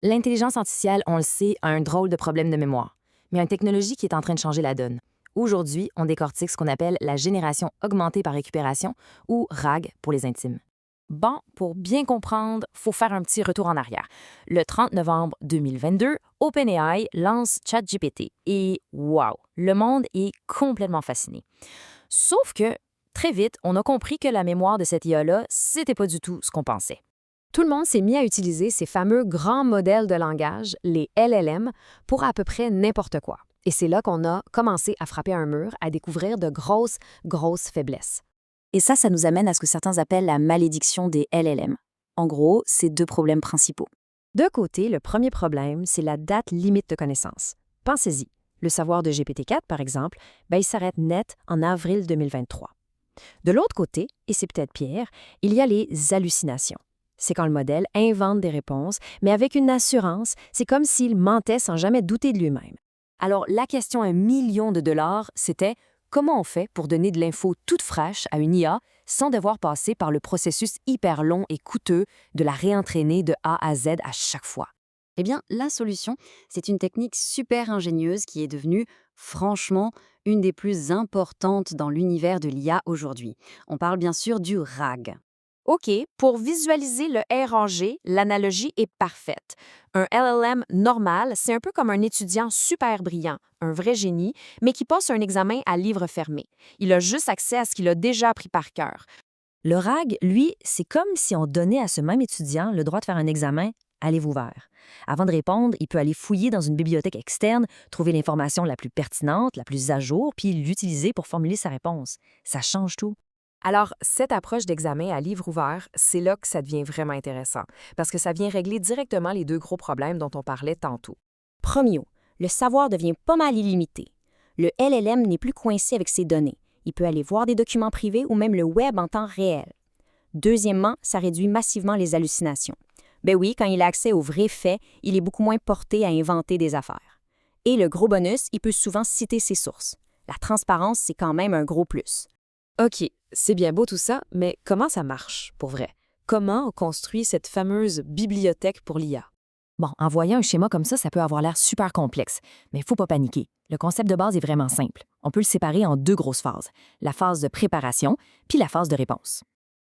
L'intelligence artificielle, on le sait, a un drôle de problème de mémoire, mais une technologie qui est en train de changer la donne. Aujourd'hui, on décortique ce qu'on appelle la génération augmentée par récupération, ou RAG pour les intimes. Bon, pour bien comprendre, faut faire un petit retour en arrière. Le 30 novembre 2022, OpenAI lance ChatGPT et wow, le monde est complètement fasciné. Sauf que, très vite, on a compris que la mémoire de cette IA-là, c'était pas du tout ce qu'on pensait. Tout le monde s'est mis à utiliser ces fameux grands modèles de langage, les LLM, pour à peu près n'importe quoi. Et c'est là qu'on a commencé à frapper un mur, à découvrir de grosses faiblesses. Et ça nous amène à ce que certains appellent la malédiction des LLM. En gros, c'est deux problèmes principaux. De côté, le premier problème, c'est la date limite de connaissance. Pensez-y. Le savoir de GPT-4, par exemple, il s'arrête net en avril 2023. De l'autre côté, et c'est peut-être pire, il y a les hallucinations. C'est quand le modèle invente des réponses, mais avec une assurance, c'est comme s'il mentait sans jamais douter de lui-même. Alors, la question à $1 million, c'était comment on fait pour donner de l'info toute fraîche à une IA sans devoir passer par le processus hyper long et coûteux de la réentraîner de A à Z à chaque fois? Eh bien, la solution, c'est une technique super ingénieuse qui est devenue, franchement, une des plus importantes dans l'univers de l'IA aujourd'hui. On parle bien sûr du RAG. OK, pour visualiser le RAG, l'analogie est parfaite. Un LLM normal, c'est un peu comme un étudiant super brillant, un vrai génie, mais qui passe un examen à livre fermé. Il a juste accès à ce qu'il a déjà appris par cœur. Le RAG, lui, c'est comme si on donnait à ce même étudiant le droit de faire un examen à livre ouvert. Avant de répondre, il peut aller fouiller dans une bibliothèque externe, trouver l'information la plus pertinente, la plus à jour, puis l'utiliser pour formuler sa réponse. Ça change tout. Alors, cette approche d'examen à livre ouvert, c'est là que ça devient vraiment intéressant, parce que ça vient régler directement les deux gros problèmes dont on parlait tantôt. Premièrement, le savoir devient pas mal illimité. Le LLM n'est plus coincé avec ses données. Il peut aller voir des documents privés ou même le web en temps réel. Deuxièmement, ça réduit massivement les hallucinations. Ben oui, quand il a accès aux vrais faits, il est beaucoup moins porté à inventer des affaires. Et le gros bonus, il peut souvent citer ses sources. La transparence, c'est quand même un gros plus. OK, c'est bien beau tout ça, mais comment ça marche, pour vrai? Comment on construit cette fameuse bibliothèque pour l'IA? Bon, en voyant un schéma comme ça peut avoir l'air super complexe, mais il ne faut pas paniquer. Le concept de base est vraiment simple. On peut le séparer en deux grosses phases, la phase de préparation puis la phase de réponse.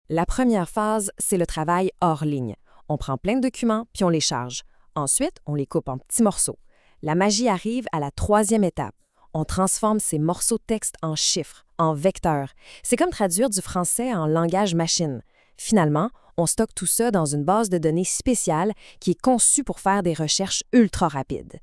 La première phase, c'est le travail hors ligne. On prend plein de documents puis on les charge. Ensuite, on les coupe en petits morceaux. La magie arrive à la troisième étape. On transforme ces morceaux de texte en chiffres, en vecteurs. C'est comme traduire du français en langage machine. Finalement, on stocke tout ça dans une base de données spéciale qui est conçue pour faire des recherches ultra rapides.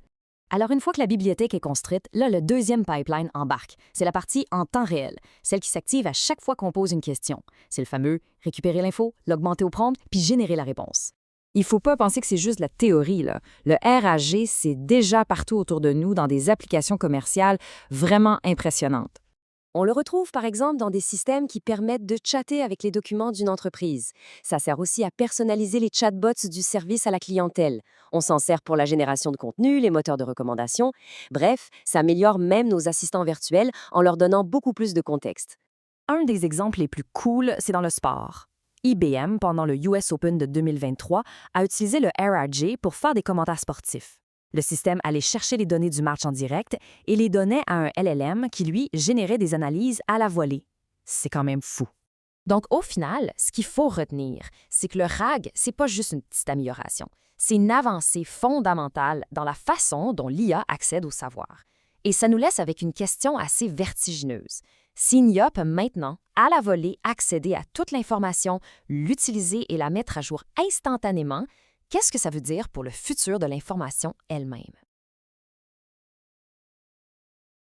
Alors, une fois que la bibliothèque est construite, là, le deuxième pipeline embarque. C'est la partie en temps réel, celle qui s'active à chaque fois qu'on pose une question. C'est le fameux récupérer l'info, l'augmenter au prompt, puis générer la réponse. Il ne faut pas penser que c'est juste la théorie, là. Le RAG, c'est déjà partout autour de nous dans des applications commerciales vraiment impressionnantes. On le retrouve par exemple dans des systèmes qui permettent de chatter avec les documents d'une entreprise. Ça sert aussi à personnaliser les chatbots du service à la clientèle. On s'en sert pour la génération de contenu, les moteurs de recommandation. Bref, ça améliore même nos assistants virtuels en leur donnant beaucoup plus de contexte. Un des exemples les plus cool, c'est dans le sport. IBM, pendant le US Open de 2023, a utilisé le RAG pour faire des commentaires sportifs. Le système allait chercher les données du match en direct et les donnait à un LLM qui, lui, générait des analyses à la volée. C'est quand même fou. Donc, au final, ce qu'il faut retenir, c'est que le RAG, c'est pas juste une petite amélioration. C'est une avancée fondamentale dans la façon dont l'IA accède au savoir. Et ça nous laisse avec une question assez vertigineuse. Si une IA peut maintenant, à la volée, accéder à toute l'information, l'utiliser et la mettre à jour instantanément, qu'est-ce que ça veut dire pour le futur de l'information elle-même?